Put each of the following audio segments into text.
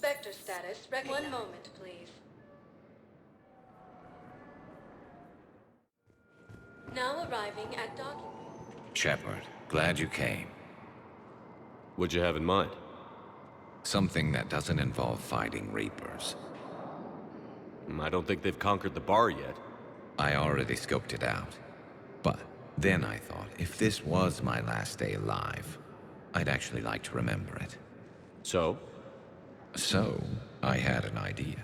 Spectre status recognized. One moment, please. Now arriving at docking. Shepard, glad you came. What'd you have in mind? Something that doesn't involve fighting Reapers. I don't think they've conquered the bar yet. I already scoped it out. But then I thought, if this was my last day alive, I'd actually like to remember it. So? So, I had an idea.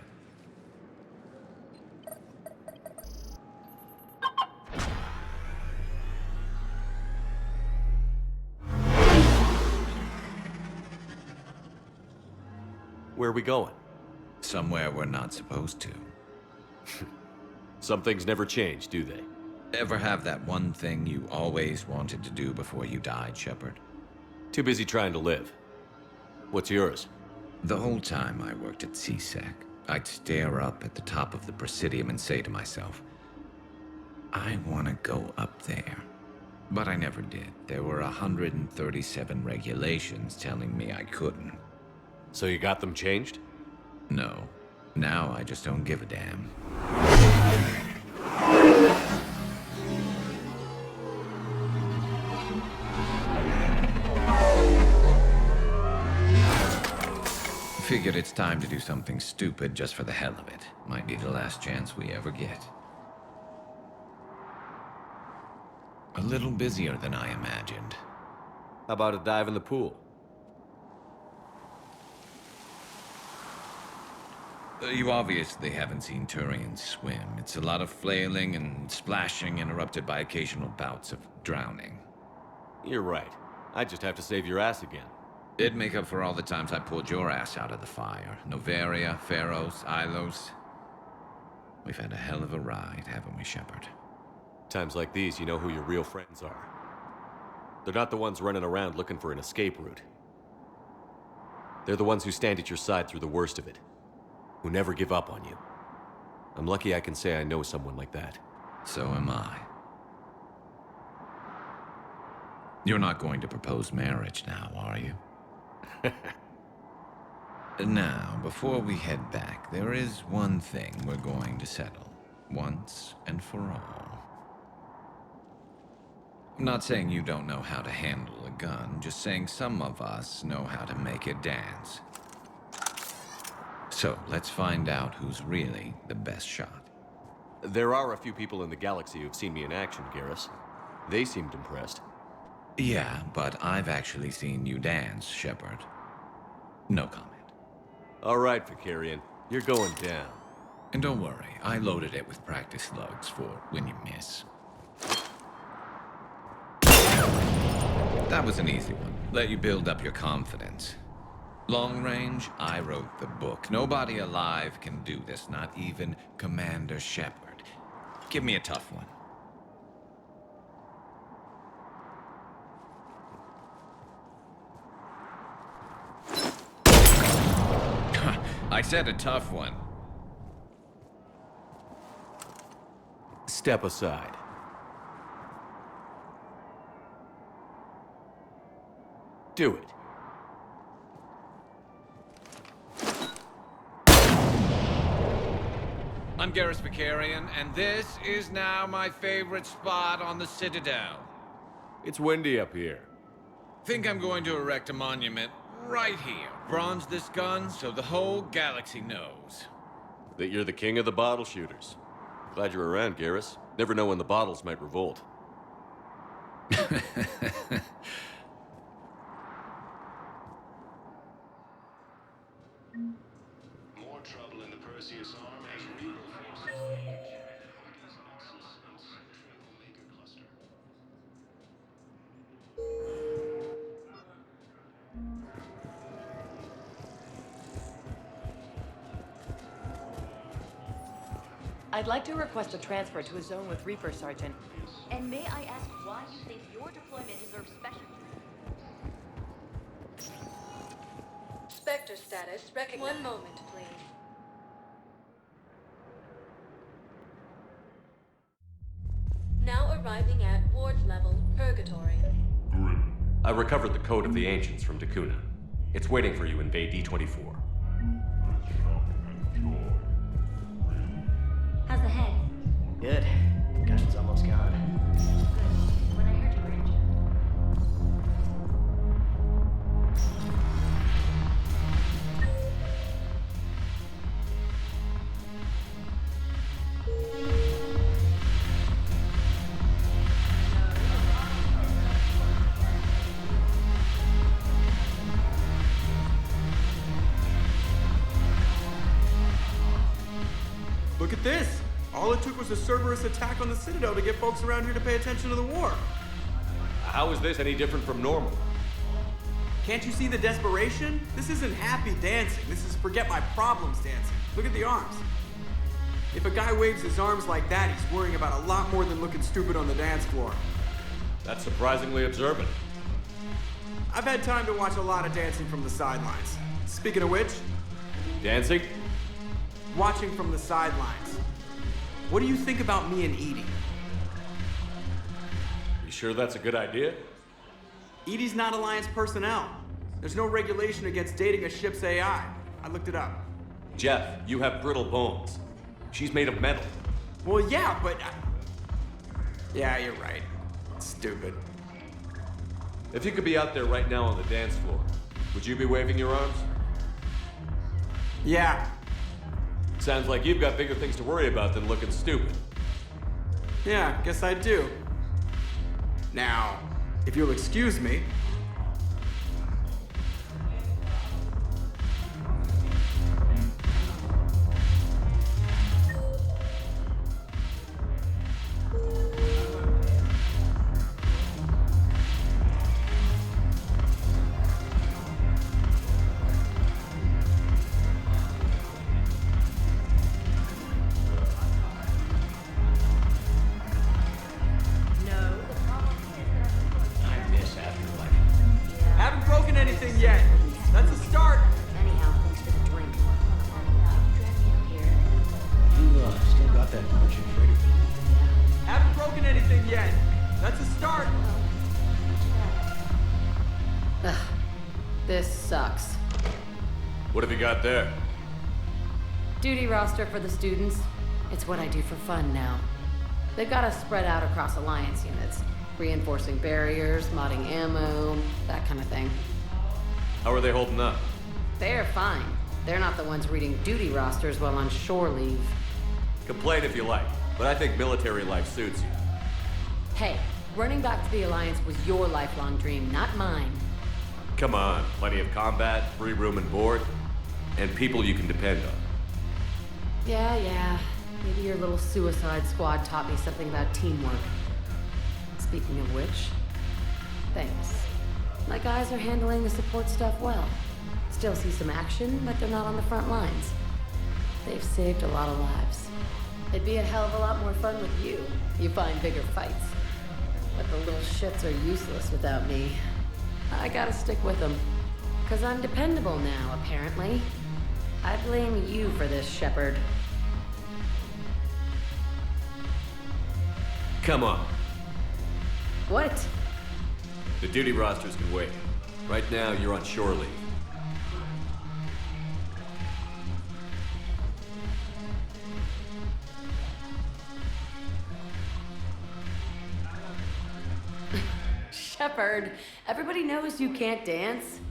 Where are we going? Somewhere we're not supposed to. Some things never change, do they? Ever have that one thing you always wanted to do before you died, Shepard? Too busy trying to live. What's yours? The whole time I worked at CSEC, I'd stare up at the top of the Presidium and say to myself, I want to go up there. But I never did. There were 137 regulations telling me I couldn't. So you got them changed? No. Now I just don't give a damn. Figured it's time to do something stupid just for the hell of it. Might be the last chance we ever get. A little busier than I imagined. How about a dive in the pool? You obviously haven't seen Turians swim. It's a lot of flailing and splashing interrupted by occasional bouts of drowning. You're right. I just have to save your ass again. It'd make up for all the times I pulled your ass out of the fire. Novaria, Pharos, Ilos. We've had a hell of a ride, haven't we, Shepard? Times like these, you know who your real friends are. They're not the ones running around looking for an escape route. They're the ones who stand at your side through the worst of it. Who never give up on you. I'm lucky I can say I know someone like that. So am I. You're not going to propose marriage now, are you? Now, before we head back, there is one thing we're going to settle. Once and for all. I'm not saying you don't know how to handle a gun, just saying some of us know how to make it dance. So, let's find out who's really the best shot. There are a few people in the galaxy who've seen me in action, Garrus. They seemed impressed. Yeah, but I've actually seen you dance, Shepard. No comment. All right, Vicarian. You're going down. And don't worry, I loaded it with practice slugs for when you miss. That was an easy one. Let you build up your confidence. Long range, I wrote the book. Nobody alive can do this, not even Commander Shepard. Give me a tough one. I said a tough one. Step aside. Do it. I'm Garrus Vicarian, and this is now my favorite spot on the Citadel. It's windy up here. Think I'm going to erect a monument right here. Bronze this gun so the whole galaxy knows. That you're the king of the bottle shooters. Glad you're around, Garrus. Never know when the bottles might revolt. More trouble in the Perseus arm as Reaper forces Omega cluster. I'd like to request a transfer to a zone with Reaper, Sergeant. And may I ask why you think your deployment deserves special... Spectre status recognized. One moment, please. Now arriving at ward level, Purgatory. I recovered the code of the ancients from Dakuna. It's waiting for you in Bay D-24. Good. Concussion's almost gone. When I heard you were injured. Look at this! All it took was a Cerberus attack on the Citadel to get folks around here to pay attention to the war. How is this any different from normal? Can't you see the desperation? This isn't happy dancing. This is forget my problems dancing. Look at the arms. If a guy waves his arms like that, he's worrying about a lot more than looking stupid on the dance floor. That's surprisingly observant. I've had time to watch a lot of dancing from the sidelines. Speaking of which, Dancing? watching from the sidelines. What do you think about me and Edie? You sure that's a good idea? Edie's not Alliance personnel. There's no regulation against dating a ship's AI. I looked it up. Jeff, you have brittle bones. She's made of metal. Well, yeah, but... Yeah, you're right. Stupid. If you could be out there right now on the dance floor, would you be waving your arms? Yeah. Sounds like you've got bigger things to worry about than looking stupid. Yeah, guess I do. Now, if you'll excuse me... I miss afterlife. Haven't broken anything yet. That's a start. Anyhow, thanks for the drink. Drag me out here. You still got that Martian freighter thing? Haven't broken anything yet. That's a start. Ugh, this sucks. What have you got there? Duty roster for the students. It's what I do for fun now. They've got us spread out across Alliance units, reinforcing barriers, modding ammo, that kind of thing. How are they holding up? They're fine. They're not the ones reading duty rosters while on shore leave. Complain if you like, but I think military life suits you. Hey, running back to the Alliance was your lifelong dream, not mine. Come on, plenty of combat, free room and board, and people you can depend on. Yeah. Maybe your little suicide squad taught me something about teamwork. Speaking of which, thanks. My guys are handling the support stuff well. Still see some action, but they're not on the front lines. They've saved a lot of lives. It'd be a hell of a lot more fun with you. You find bigger fights. But the little shits are useless without me. I gotta stick with them. 'Cause I'm dependable now, apparently. I blame you for this, Shepard. Come on. What? The duty rosters can wait. Right now, you're on shore leave. Shepard, everybody knows you can't dance.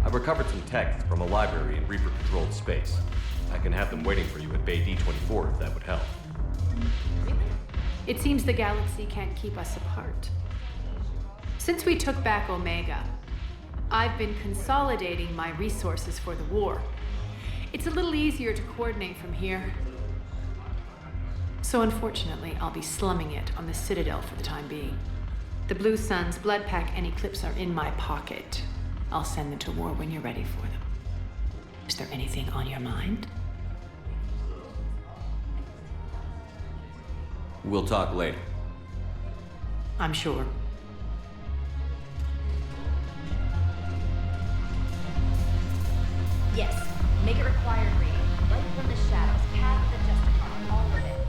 I've recovered some texts from a library in Reaper-controlled space. I can have them waiting for you at Bay D-24 if that would help. It seems the galaxy can't keep us apart. Since we took back Omega, I've been consolidating my resources for the war. It's a little easier to coordinate from here. So unfortunately, I'll be slumming it on the Citadel for the time being. The Blue Suns, Blood Pack, and Eclipse are in my pocket. I'll send them to war when you're ready for them. Is there anything on your mind? We'll talk later. I'm sure. Yes. Make it required reading. Light from the shadows, path of the justified, all of it.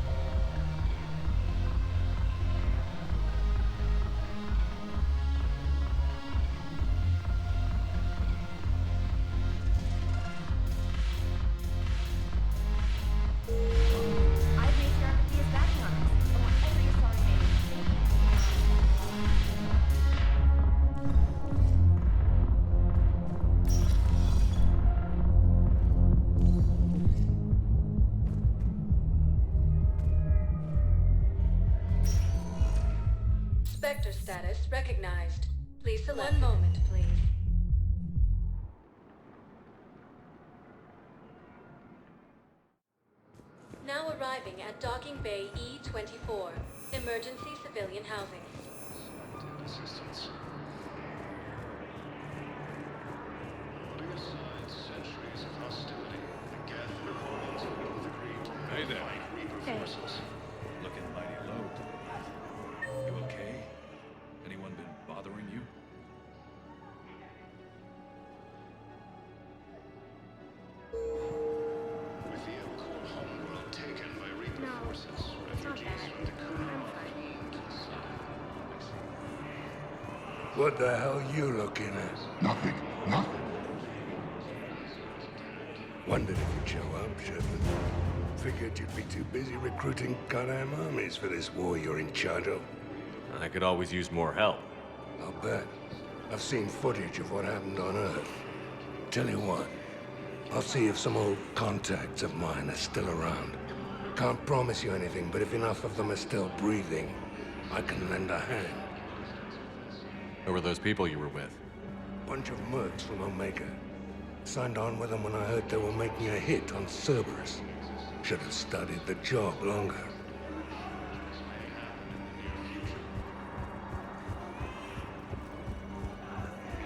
I've made sure everything is backing on this. I want every Asari made it safe. Spectre status recognized. Please select. One moment, please. Now arriving at docking bay E24. Emergency civilian housing. Assistance. Putting aside centuries of hostility, the Geth and Quarians have both agreed to Hey there. fight Reaper forces. Looking mighty low. You okay? Anyone been bothering you? With the Elcor homeworld taken by Reaper forces, refugees from the Kuna fleeing to the sun. What the hell you looking at? Nothing. Nothing. Wondered if you'd show up, Shepard. Figured you'd be too busy recruiting goddamn armies for this war you're in charge of. I could always use more help. I'll bet. I've seen footage of what happened on Earth. Tell you what, I'll see if some old contacts of mine are still around. Can't promise you anything, but if enough of them are still breathing, I can lend a hand. Who were those people you were with? Bunch of mercs from Omega. Signed on with them when I heard they were making a hit on Cerberus. Should have studied the job longer.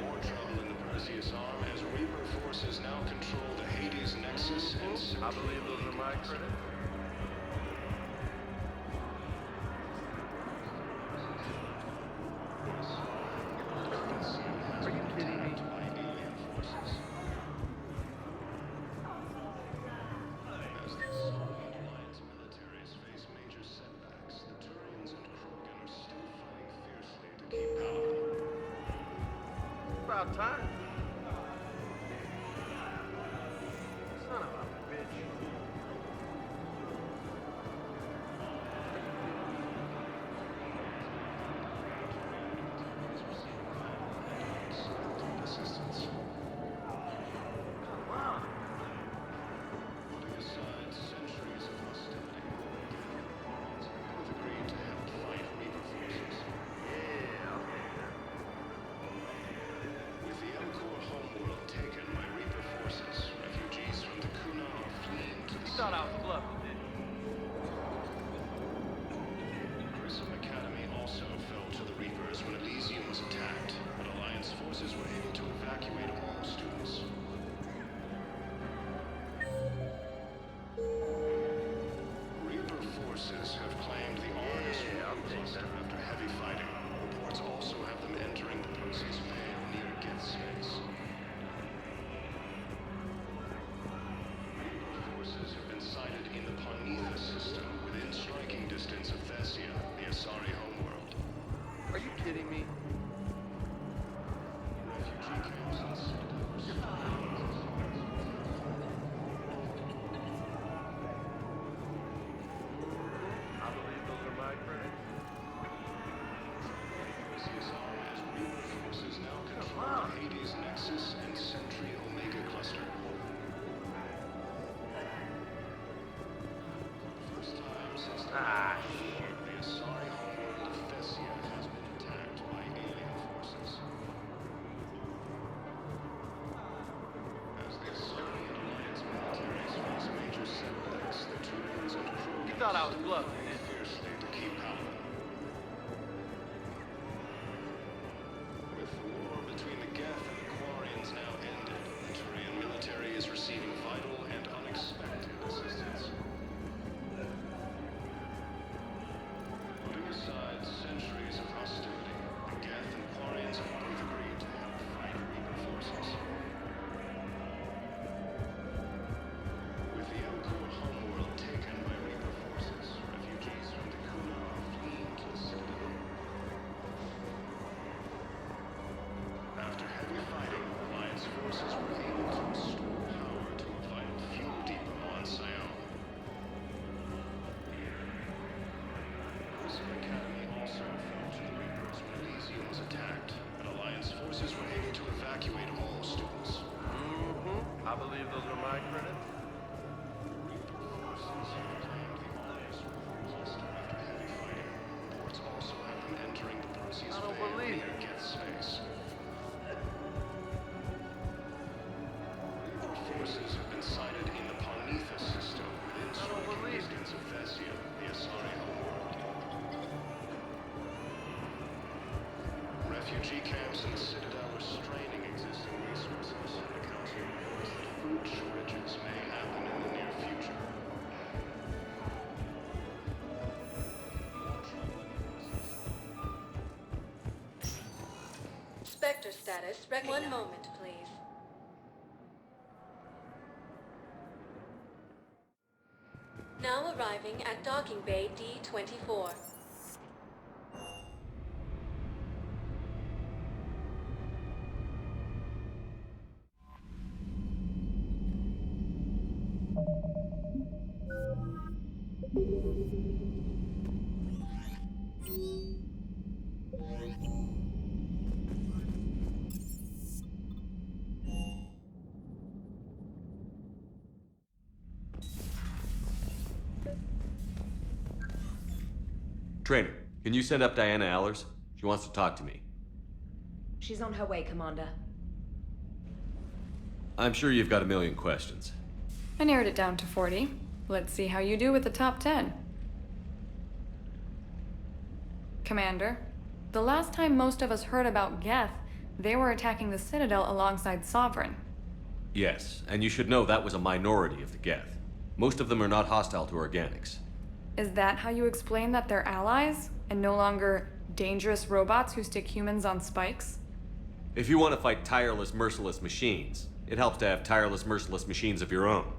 More trouble in the Perseus arm as Reaper forces now control the Hades Nexus and I believe those are my credit. Are you kidding me? As the Soviet Alliance militaries face major setbacks, the Turians and Krogan are still fighting fiercely to keep Paladin. About time. Son of a bitch. Assistance. Putting aside centuries of hostility, both agreed to help fight Reaper forces. With the Elcor homeworld taken by Reaper forces, refugees from the Kuna are fleeing to the Thought I was bluffing, didn't you? Grissom Academy also fell to the Reapers when Elysium was attacked, but Alliance forces were able to evacuate all students. Reaper forces have claimed the Argus cluster after heavy fighting. Reports also have them entering the Perseus Vale near Geth space. Reaper forces have been sighted in the Ponetha system within striking distance of Tessию, the Asari homeworld. Are you kidding me? Refugee camps and citadels. I believe those are my credit. Perseus arm as Reaper forces now control the Hades Nexus and Sentry Omega cluster. For the first time since the the Asari homeworld of Teessio has been attacked by alien forces. As the Asari and Alliance militaries face major setbacks, the Turians and Krogan You thought I was bluffing, fight didn't you? fiercely to keep Paladin. With the war between the Geth and the Quarians now ended, the Turian military is receiving vital and unexpected assistance. Putting aside centuries of hostility, the Geth and Quarians have both agreed to help fight Reaper forces. I believe those are my credits. I don't believe it. Forces have been sighted in the Parnitha system within striking distance of Tessию, the Asari homeworld. Refugee camps in the Citadel are straining existing resources. The Council warns that food shortages may happen in the near future. Spectre status. One moment, please. Now arriving at docking bay D-24. Trainer, can you send up Diana Allers? She wants to talk to me. She's on her way, Commander. I'm sure you've got a million questions. I narrowed it down to 40. Let's see how you do with the top 10. Commander, the last time most of us heard about Geth, they were attacking the Citadel alongside Sovereign. Yes, and you should know that was a minority of the Geth. Most of them are not hostile to organics. Is that how you explain that they're allies, and no longer dangerous robots who stick humans on spikes? If you want to fight tireless, merciless machines, it helps to have tireless, merciless machines of your own.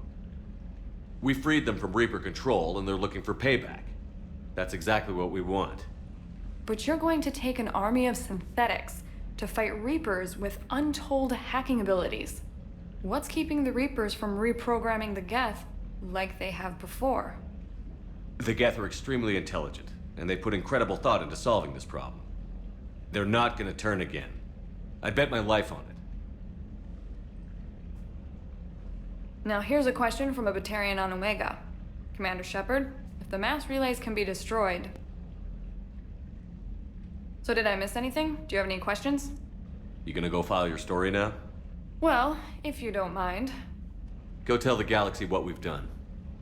We freed them from Reaper control, and they're looking for payback. That's exactly what we want. But you're going to take an army of synthetics to fight Reapers with untold hacking abilities. What's keeping the Reapers from reprogramming the Geth like they have before? The Geth are extremely intelligent, and they put incredible thought into solving this problem. They're not gonna turn again. I'd bet my life on it. Now here's a question from a Batarian on Omega. Commander Shepard, if the mass relays can be destroyed... So did I miss anything? Do you have any questions? You gonna go file your story now? Well, if you don't mind. Go tell the galaxy what we've done.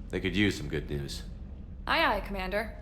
They could use some good news. Aye, aye, Commander.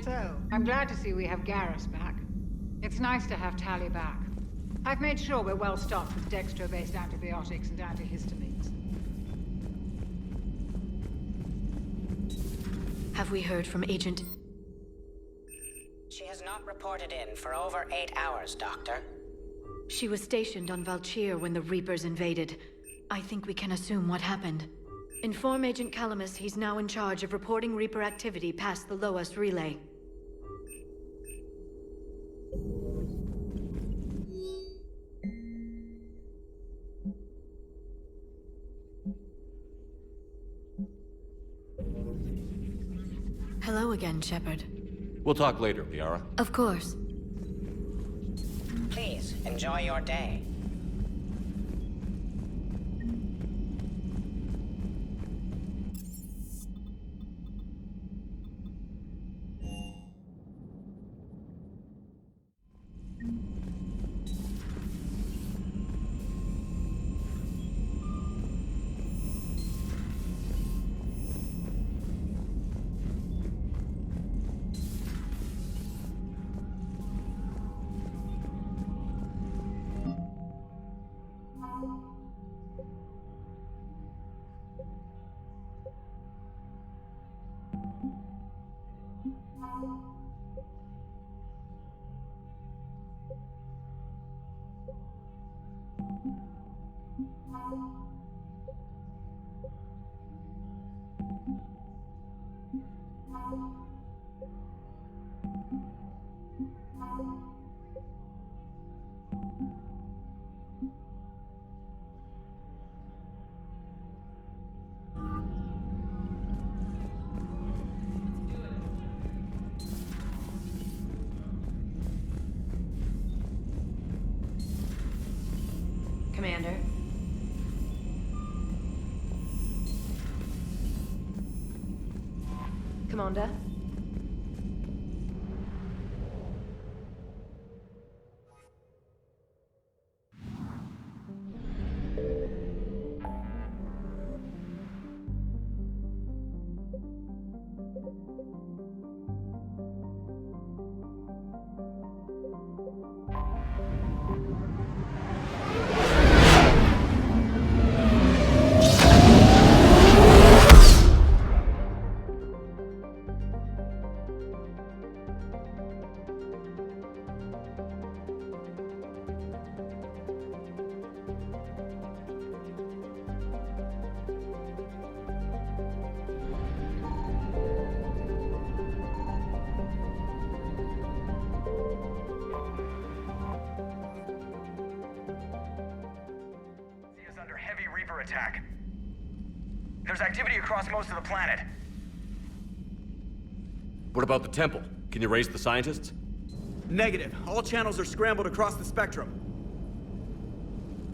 So, I'm glad to see we have Garrus back. It's nice to have Tally back. I've made sure we're well stocked with dextro-based antibiotics and antihistamines. Have we heard from Agent... She has not reported in for over 8 hours, Doctor. She was stationed on Valchir when the Reapers invaded. I think we can assume what happened. Inform Agent Calamus he's now in charge of reporting Reaper activity past the Loas relay. Hello again, Shepard. We'll talk later, Liara. Of course. Please, enjoy your day. Commander. Commander. Attack. There's activity across most of the planet. What about the temple? Can you raise the scientists? Negative. All channels are scrambled across the spectrum.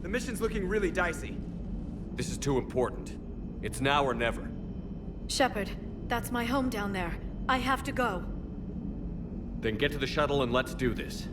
The mission's looking really dicey. This is too important. It's now or never. Shepard, that's my home down there. I have to go. Then get to the shuttle and let's do this.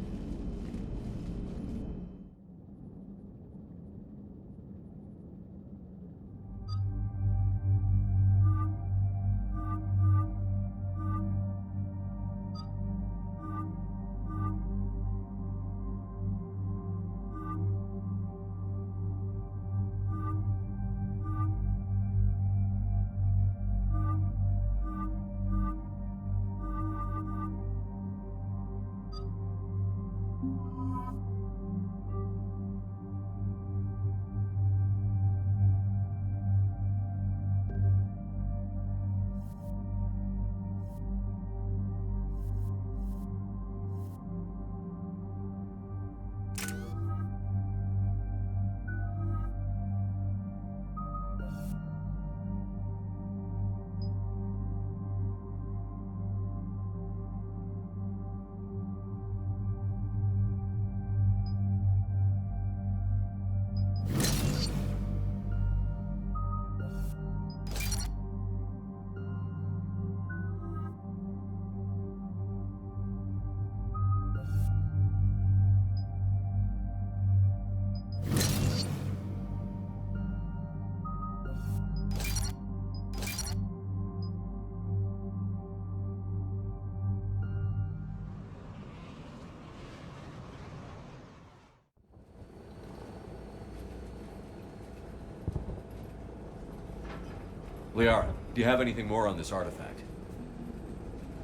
Liara, do you have anything more on this artifact?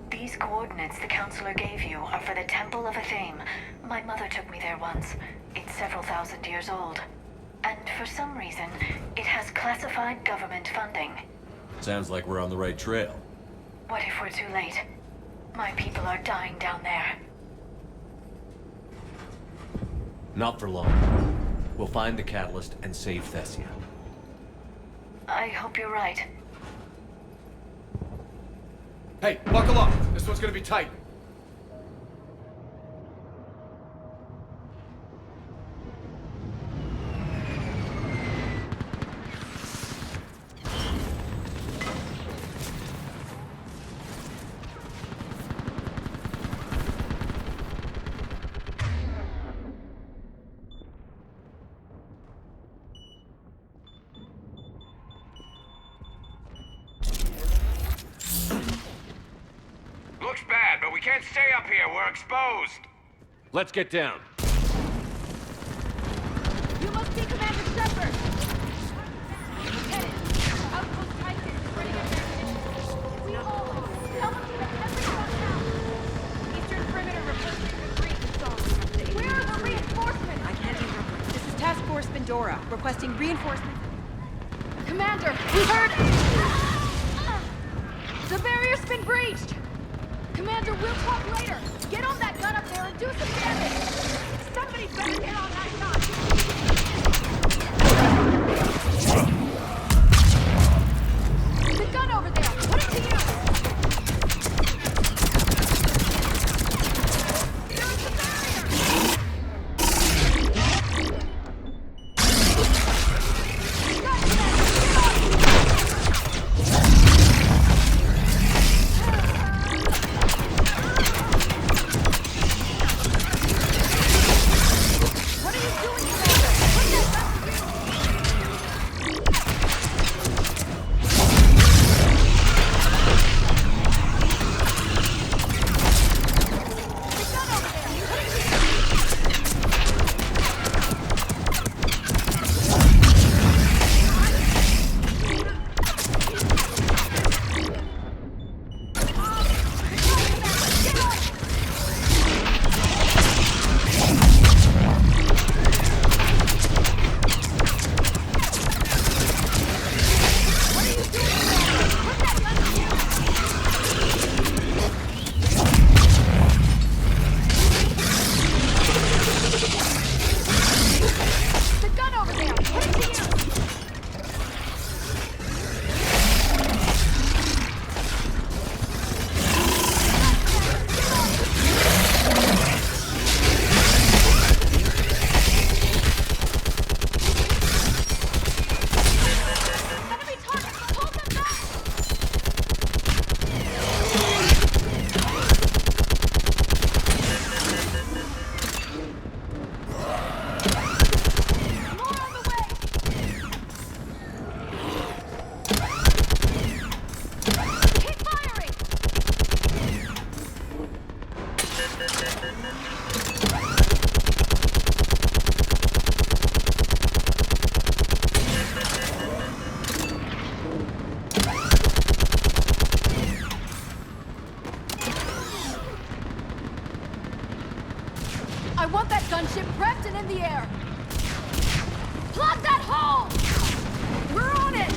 These coordinates the counselor gave you are for the Temple of Athame. My mother took me there once. It's several thousand years old. And for some reason, it has classified government funding. Sounds like we're on the right trail. What if we're too late? My people are dying down there. Not for long. We'll find the catalyst and save Tessию. I hope you're right. Hey, buckle up! This one's gonna be tight. Looks bad, but we can't stay up here. We're exposed. Let's get down. You must be Commander Shepard! Lieutenant, Outpost Titan is ready at their position. We all are. Tell them to get everyone down. Eastern perimeter replacing with reinforcements. Where are the reinforcements? I can't remember. This is Task Force Pandora, requesting reinforcements. Commander, we heard... The barrier's been breached! Commander, we'll talk later. Get on that gun up there and do some damage. Somebody better get on that gun. The gun over there. Put it to use. There's the barrier. Gun, Commander, What are you doing, Commander? Put that I want that gunship prepped and in the air. Plug that hole! We're on it!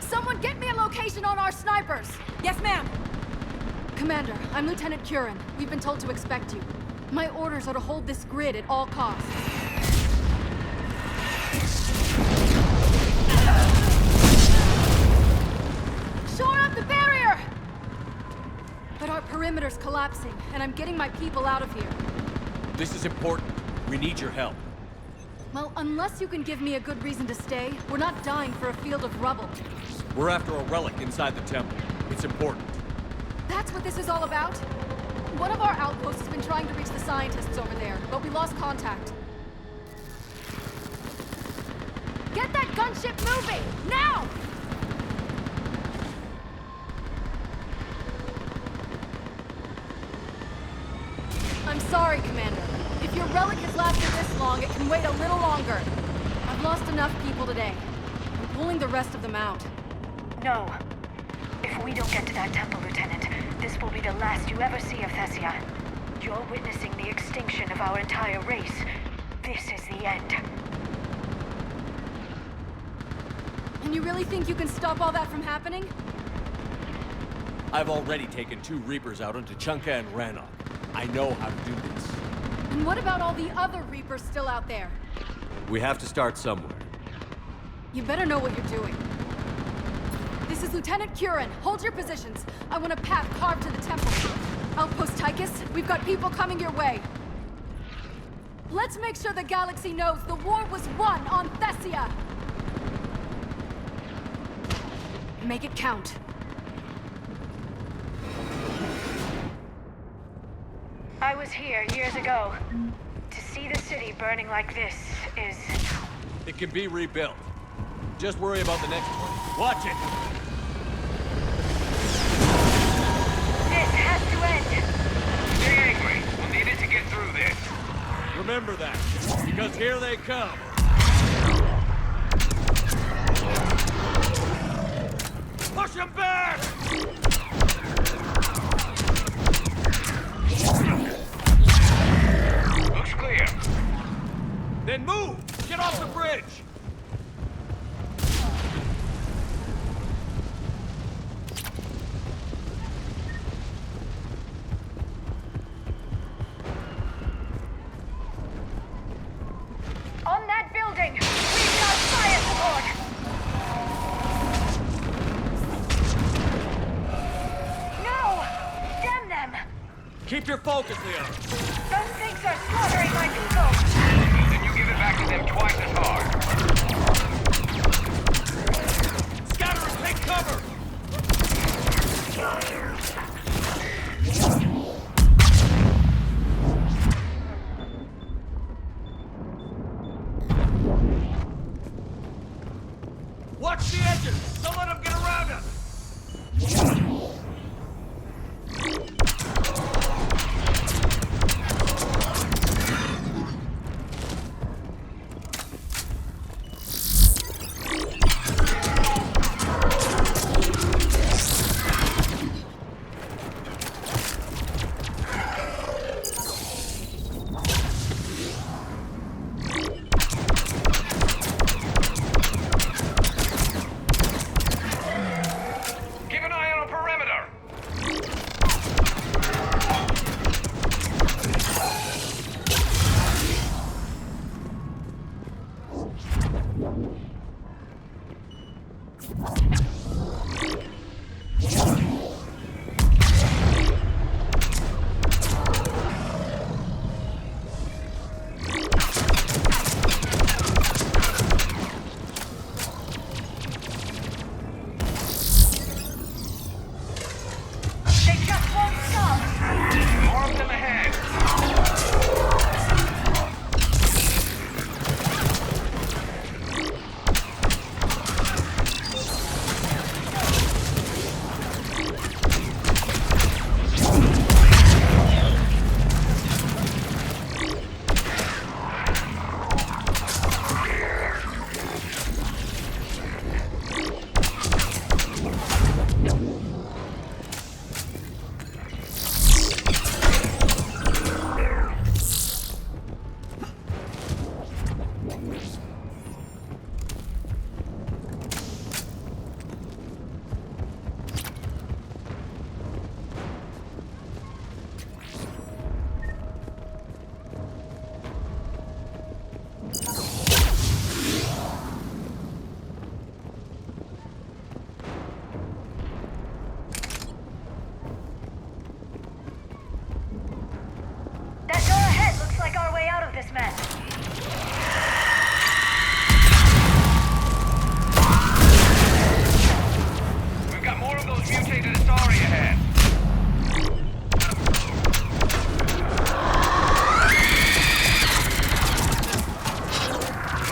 Someone get me a location on our snipers! Yes, ma'am. Commander, I'm Lieutenant Curran. We've been told to expect you. My orders are to hold this grid at all costs. Shore up the barrier! But our perimeter's collapsing, and I'm getting my people out of here. This is important. We need your help. Well, unless you can give me a good reason to stay, we're not dying for a field of rubble. We're after a relic inside the temple. It's important. That's what this is all about? One of our outposts has been trying to reach the scientists over there, but we lost contact. Get that gunship moving! Now! I'm sorry, Commander. If your relic has lasted this long, it can wait a little longer. I've lost enough people today. I'm pulling the rest of them out. No. If we don't get to that temple, Lieutenant, this will be the last you ever see of Thessia. You're witnessing the extinction of our entire race. This is the end. And you really think you can stop all that from happening? I've already taken 2 Reapers out onto Chunka and Rannoch. I know how to do this. And what about all the other Reapers still out there? We have to start somewhere. You better know what you're doing. This is Lieutenant Curran. Hold your positions. I want a path carved to the temple. Outpost Tychus, we've got people coming your way. Let's make sure the galaxy knows the war was won on Thessia. Make it count. I was here years ago. To see the city burning like this is... It can be rebuilt. Just worry about the next one. Watch it! This has to end! Stay angry. We'll need it to get through this. Remember that, because here they come. Push them back! Looks clear. Then move! Get off the bridge! On that building! We've got fire support! No! Damn them! Keep your focus, Leon. Those things are slaughtering my people! Then you give it back to them twice as hard. Scatter and take cover! Watch the edges! Don't let them get around us! Keep an eye on the perimeter. They just won't stop! More of them ahead. That door ahead looks like our way out of this mess. We've got more of those mutated Asari ahead.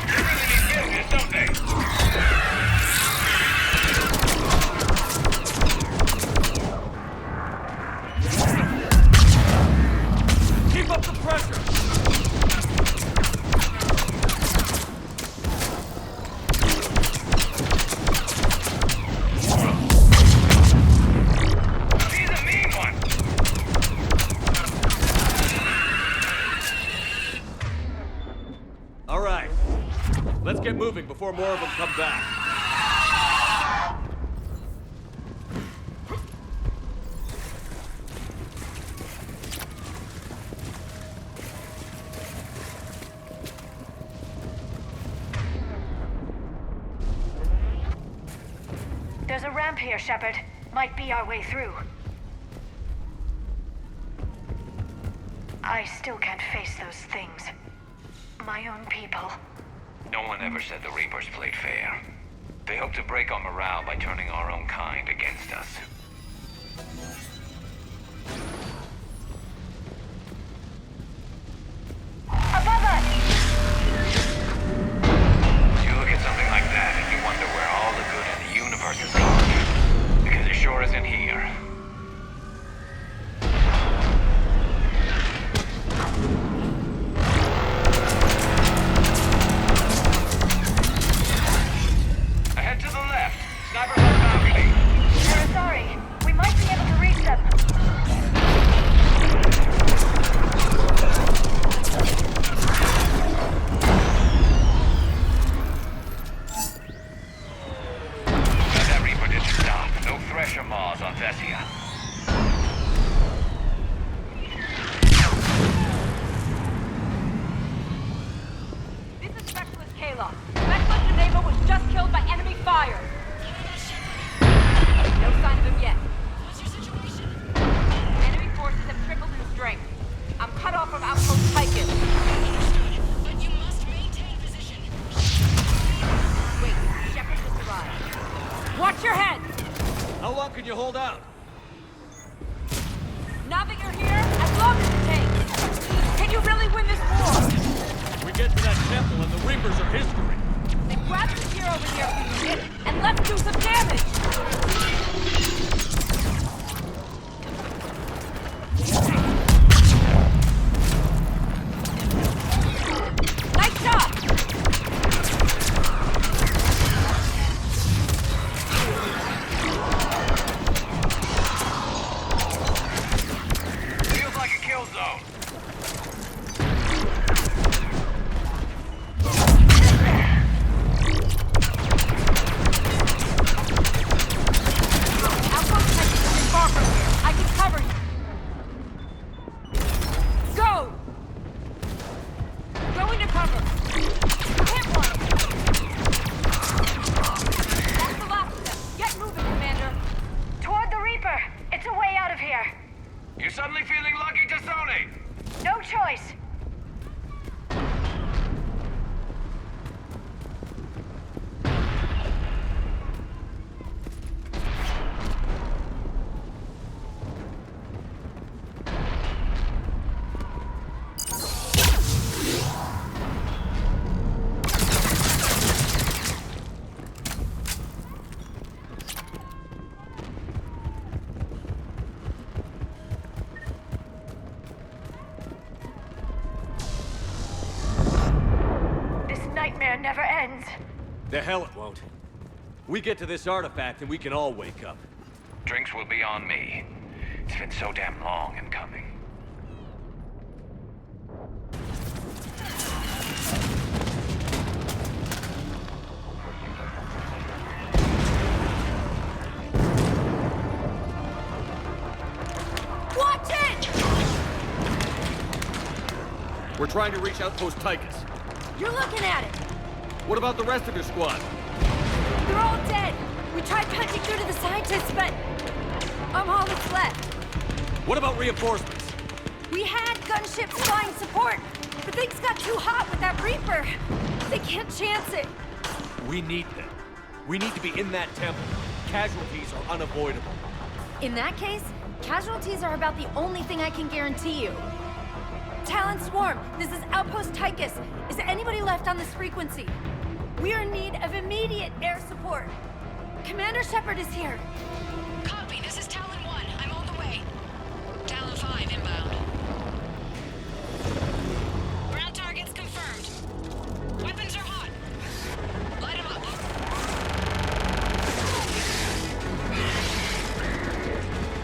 They really need business, don't they? Keep up the pressure! get moving before more of them come back. There's a ramp here, Shepard. Might be our way through. I still can't face those things. My own people. No one ever said the Reapers played fair. They hope to break our morale by turning our own kind against us. Above us! You look at something like that and you wonder where all the good in the universe is gone. Because it sure isn't here. Ahead to the left. Snipers on the balcony. Sorry. We might be able to reach them. That Reaper didn't stop. No Thresher Maws on Tessию. This is Specialist Kayla. Specialist Enable was just killed by enemy fire. No sign of him yet. What's your situation? Enemy forces have tripled in strength. I'm cut off from Outpost Tychus. But you must maintain position. Wait, Shepard just arrived. Watch your head! How long can you hold out? Now that you're here, as long as it takes. Can you really win this war? We get to that temple and the Reapers are history. Then grab the gear over here if you can, and let's do some damage! Nice job! Feels like a kill zone. Outpost Tychus isn't far from here. I can cover you. Go! Go into cover. Hit one! That's the last of them. Get moving, Commander. Toward the Reaper. It's a way out of here. You suddenly feeling lucky, Tassoni? No choice. This nightmare never ends. The hell it won't. We get to this artifact and we can all wake up. Drinks will be on me. It's been so damn long in coming. Watch it! We're trying to reach Outpost Tychus. You're looking at it. What about the rest of your squad? They're all dead. We tried punching through to the scientists, but I'm all that's left. What about reinforcements? We had gunships flying support, but things got too hot with that Reaper. They can't chance it. We need them. We need to be in that temple. Casualties are unavoidable. In that case, casualties are about the only thing I can guarantee you. Talon Swarm, this is Outpost Tychus. Is anybody left on this frequency? We are in need of immediate air support. Commander Shepard is here. Copy, this is Talon 1. I'm on the way. Talon 5 inbound. Ground targets confirmed. Weapons are hot. Light 'em up.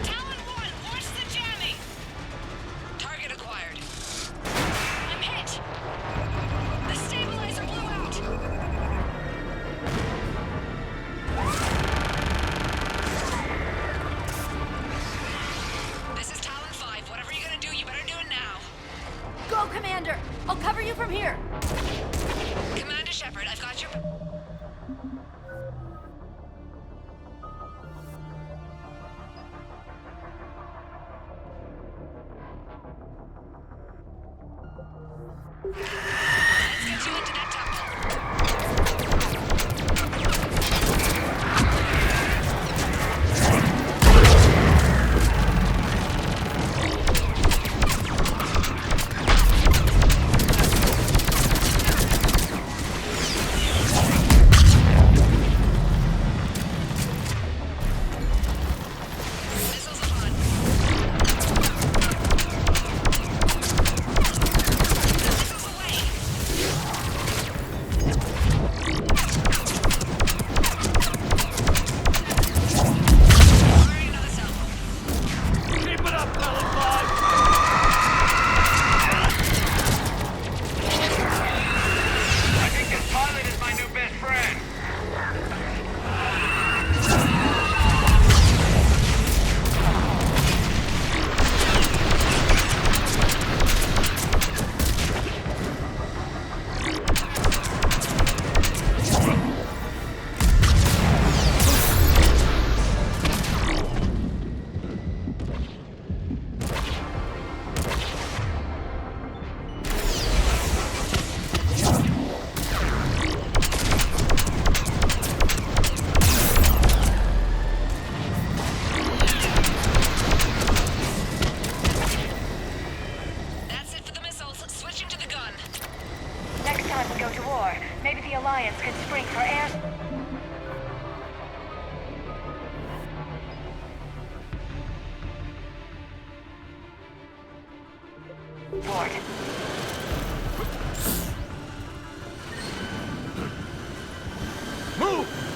Talon 1, watch the jamming! Target acquired. I'm hit! The stabilizer blew out! Commander! I'll cover you from here! Commander Shepard, I've got your... Let's get you into that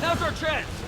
Now's our chance!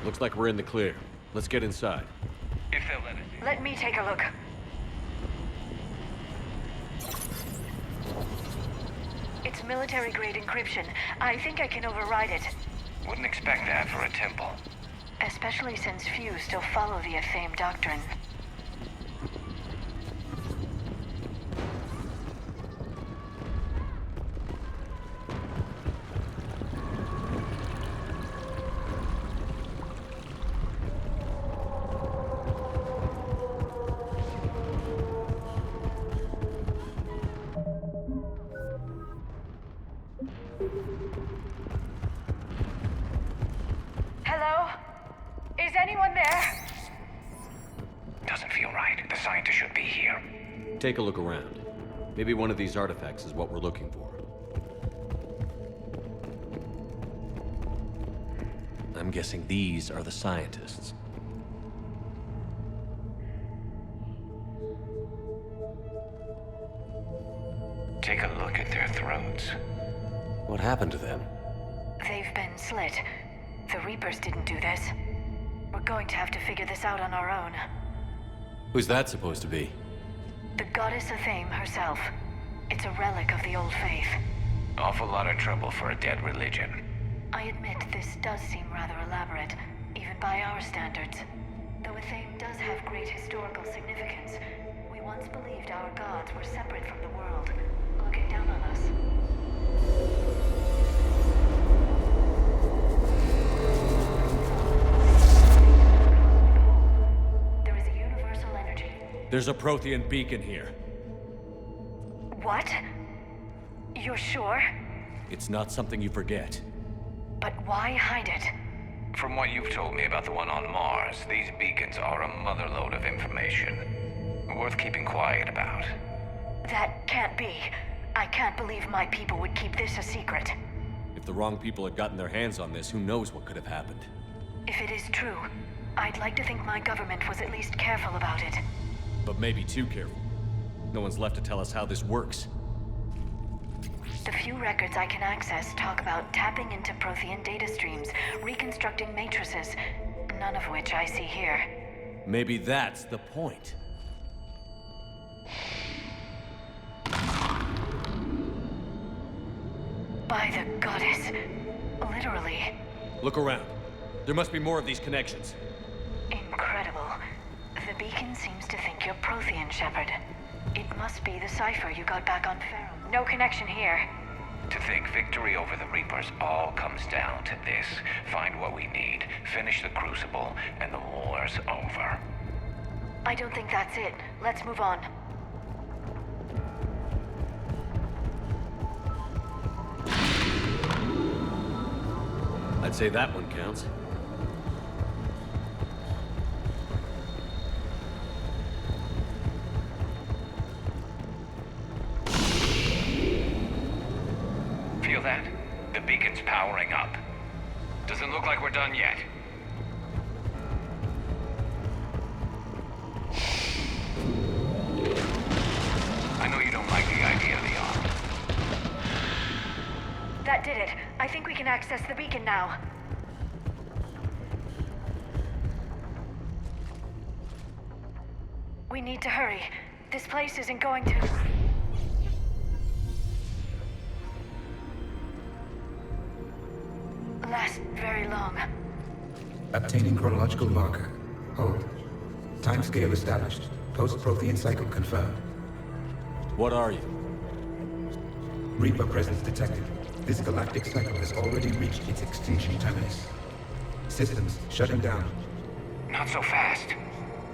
Looks like we're in the clear. Let's get inside. If they'll let us. Let me take a look. It's military-grade encryption. I think I can override it. Wouldn't expect that for a temple. Especially since few still follow the Athame doctrine. Hello? Is anyone there? Doesn't feel right. The scientist should be here. Take a look around. Maybe one of these artifacts is what we're looking for. I'm guessing these are the scientists. Take a look at their throats. What happened to them? They've been slit. The Reapers didn't do this. We're going to have to figure this out on our own. Who's that supposed to be? The goddess Athame herself. It's a relic of the old faith. Awful lot of trouble for a dead religion. I admit this does seem rather elaborate, even by our standards. Though Athame does have great historical significance, we once believed our gods were separate from the world, looking down on us. There is a universal energy. There's a Prothean beacon here. What? You're sure? It's not something you forget. But why hide it? From what you've told me about the one on Mars, these beacons are a motherlode of information. Worth keeping quiet about. That can't be. I can't believe my people would keep this a secret. If the wrong people had gotten their hands on this, who knows what could have happened. If it is true, I'd like to think my government was at least careful about it. But maybe too careful. No one's left to tell us how this works. The few records I can access talk about tapping into Prothean data streams, reconstructing matrices, none of which I see here. Maybe that's the point. By the goddess. Literally. Look around. There must be more of these connections. Incredible. The beacon seems to think you're Prothean, Shepard. It must be the cipher you got back on Pharaoh. No connection here. To think victory over the Reapers all comes down to this. Find what we need, finish the Crucible, and the war's over. I don't think that's it. Let's move on. I'd say that one counts. Feel that? The beacon's powering up. Doesn't look like we're done yet. I know you don't like the idea of the arm. That did it. I think we can access the beacon now. We need to hurry. This place isn't going to... last very long. Obtaining chronological marker. Hold. Timescale established. Post-Prothean cycle confirmed. What are you? Reaper presence detected. This galactic cycle has already reached its extinction terminus. Systems shutting down. Not so fast.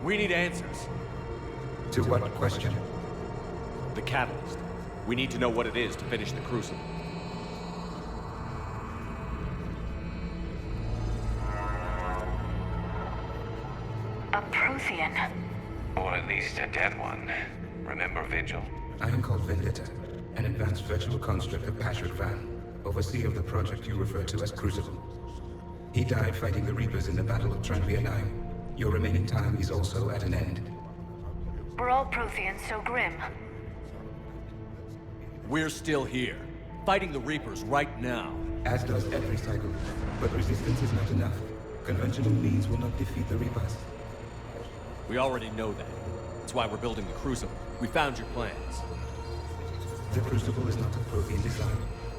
We need answers. To what question? The catalyst. We need to know what it is to finish the Crucible. A Prothean. Or at least a dead one. Remember Vigil? I am called Vendetta, an advanced virtual construct of Patrick Van, overseer of the project you refer to as Crucible. He died fighting the Reapers in the Battle of Tranvia 9. Your remaining time is also at an end. We're all Protheans so grim. We're still here, fighting the Reapers right now. As does every cycle, but resistance is not enough. Conventional means will not defeat the Reapers. We already know that. That's why we're building the Crucible. We found your plans. The Crucible is not of Prothean design.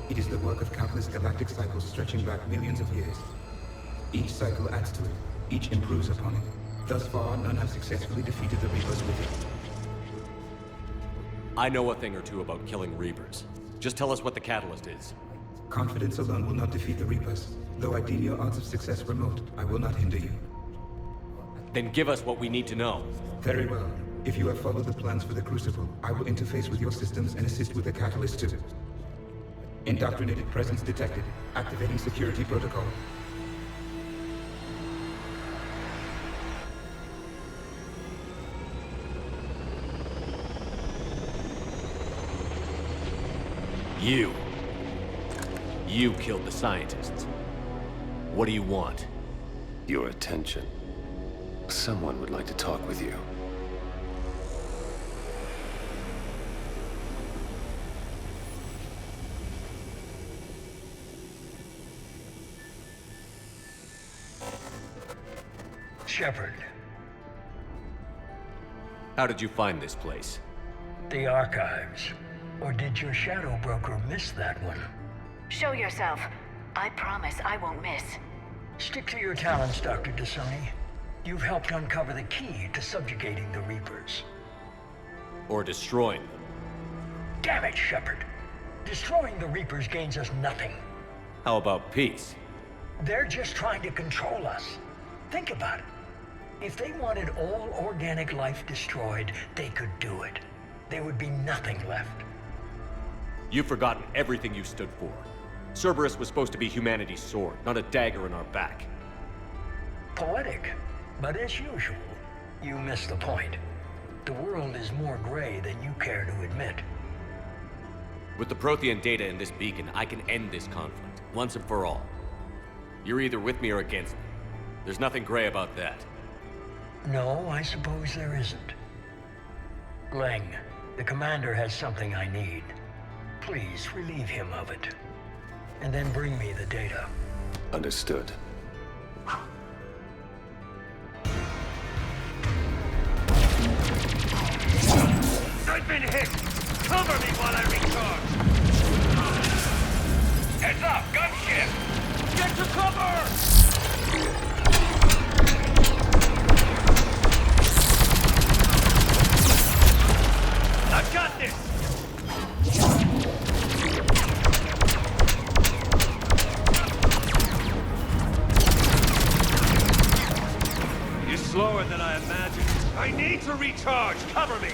It is the work of countless galactic cycles stretching back millions of years. Each cycle adds to it. Each improves upon it. Thus far, none have successfully defeated the Reapers with it. I know a thing or two about killing Reapers. Just tell us what the catalyst is. Confidence alone will not defeat the Reapers. Though I deem your odds of success remote, I will not hinder you. Then give us what we need to know. Very well. If you have followed the plans for the Crucible, I will interface with your systems and assist with the catalyst too. Indoctrinated presence detected. Activating security protocol. You killed the scientists. What do you want? Your attention. Someone would like to talk with you. Shepard. How did you find this place? The archives. Or did your shadow broker miss that one? Show yourself. I promise I won't miss. Stick to your talents, Dr. Dasani. You've helped uncover the key to subjugating the Reapers. Or destroying them. Damn it, Shepard. Destroying the Reapers gains us nothing. How about peace? They're just trying to control us. Think about it. If they wanted all organic life destroyed, they could do it. There would be nothing left. You've forgotten everything you stood for. Cerberus was supposed to be humanity's sword, not a dagger in our back. Poetic, but as usual, you miss the point. The world is more gray than you care to admit. With the Prothean data in this beacon, I can end this conflict, once and for all. You're either with me or against me. There's nothing gray about that. No, I suppose there isn't. Leng, the commander has something I need. Please relieve him of it. And then bring me the data. Understood. I've been hit! Cover me while I recharge! Heads up! Gunship! Get to cover! I've got this! You're slower than I imagined. I need to recharge! Cover me!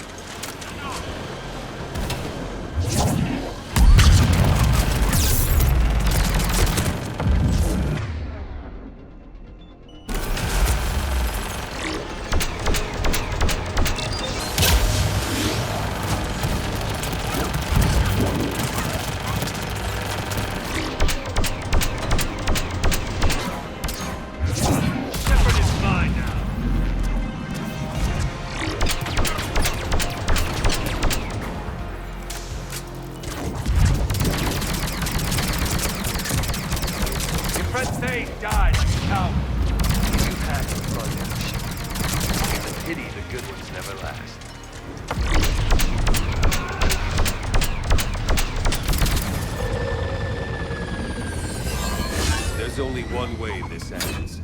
There's only one way this ends.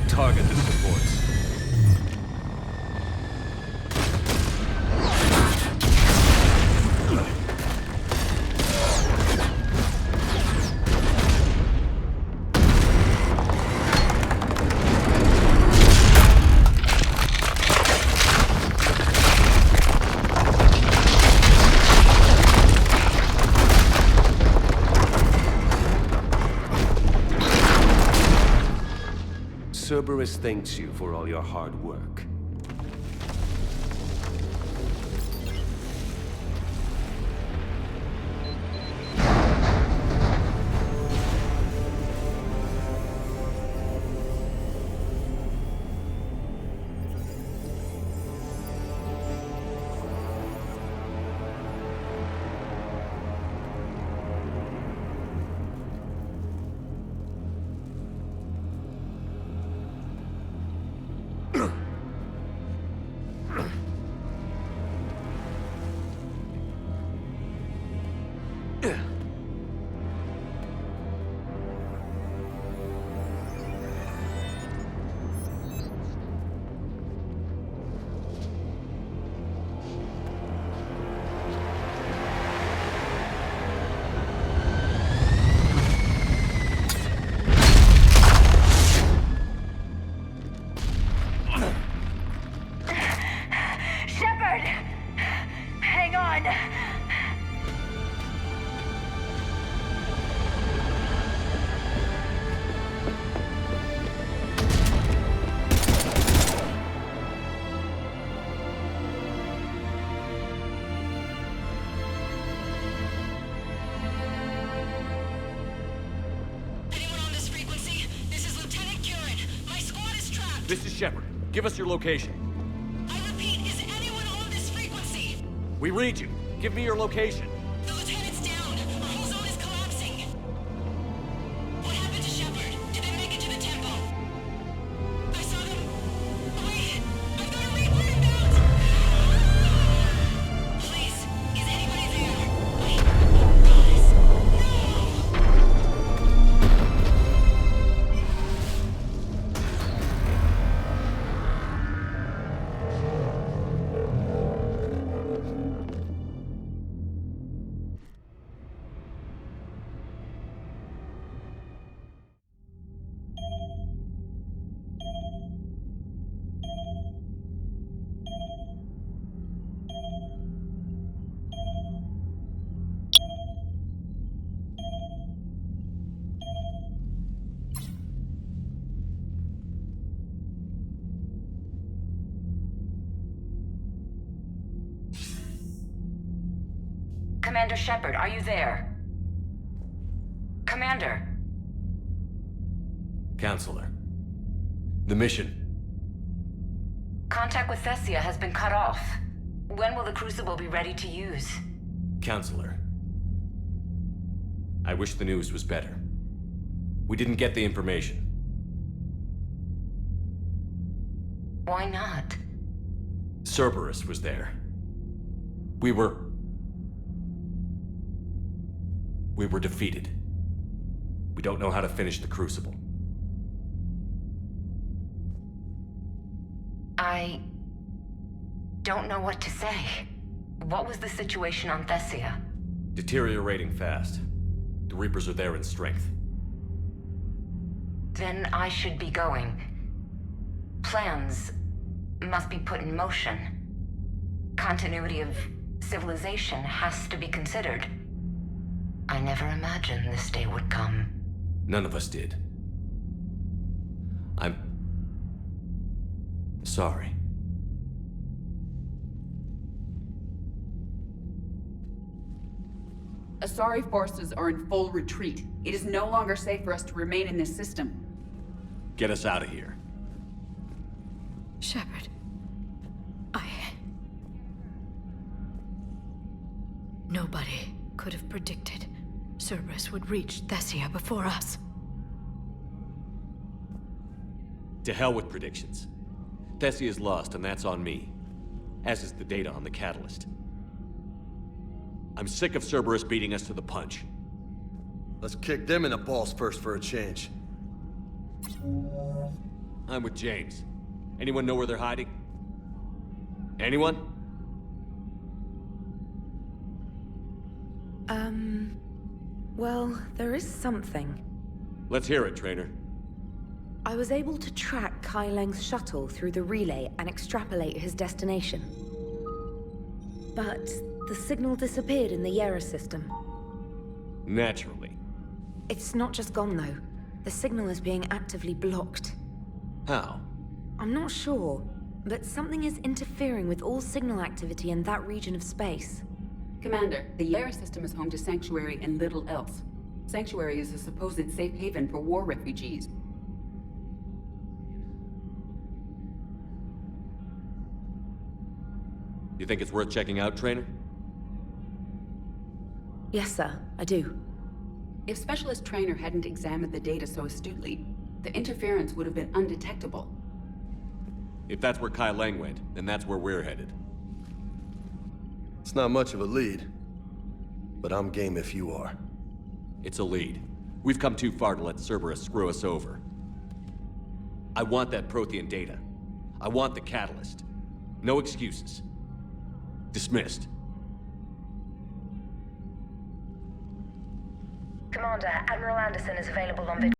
Target the supports. Cerberus thanks you for all your hard work. This is Shepard. Give us your location. I repeat, is anyone on this frequency? We read you. Give me your location. The lieutenant's down. Our whole zone is collapsing. What happened to Shepard? Did they make it to the temple? I saw them. Wait! I've got a Reaper inbound! Please, is anybody there? Wait, guys, no! Commander Shepard, are you there? Commander! Counselor. The mission. Contact with Tessию has been cut off. When will the Crucible be ready to use? Counselor. I wish the news was better. We didn't get the information. Why not? Cerberus was there. We were defeated. We don't know how to finish the Crucible. I don't know what to say. What was the situation on Tessию? Deteriorating fast. The Reapers are there in strength. Then I should be going. Plans must be put in motion. Continuity of civilization has to be considered. I never imagined this day would come. None of us did. I'm sorry. Asari forces are in full retreat. It is no longer safe for us to remain in this system. Get us out of here. Shepard. Nobody could have predicted Cerberus would reach Tessию before us. To hell with predictions. Teссию is lost, and that's on me. As is the data on the catalyst. I'm sick of Cerberus beating us to the punch. Let's kick them in the balls first for a change. I'm with James. Anyone know where they're hiding? Anyone? Well, there is something. Let's hear it, Trainer. I was able to track Kai Leng's shuttle through the relay and extrapolate his destination. But the signal disappeared in the Yera system. Naturally. It's not just gone, though. The signal is being actively blocked. How? I'm not sure, but something is interfering with all signal activity in that region of space. Commander, the Yera system is home to Sanctuary and little else. Sanctuary is a supposed safe haven for war refugees. You think it's worth checking out, Trainer? Yes, sir, I do. If Specialist Trainer hadn't examined the data so astutely, the interference would have been undetectable. If that's where Kai Leng went, then that's where we're headed. It's not much of a lead, but I'm game if you are. It's a lead. We've come too far to let Cerberus screw us over. I want that Prothean data. I want the catalyst. No excuses. Dismissed. Commander, Admiral Anderson is available on video.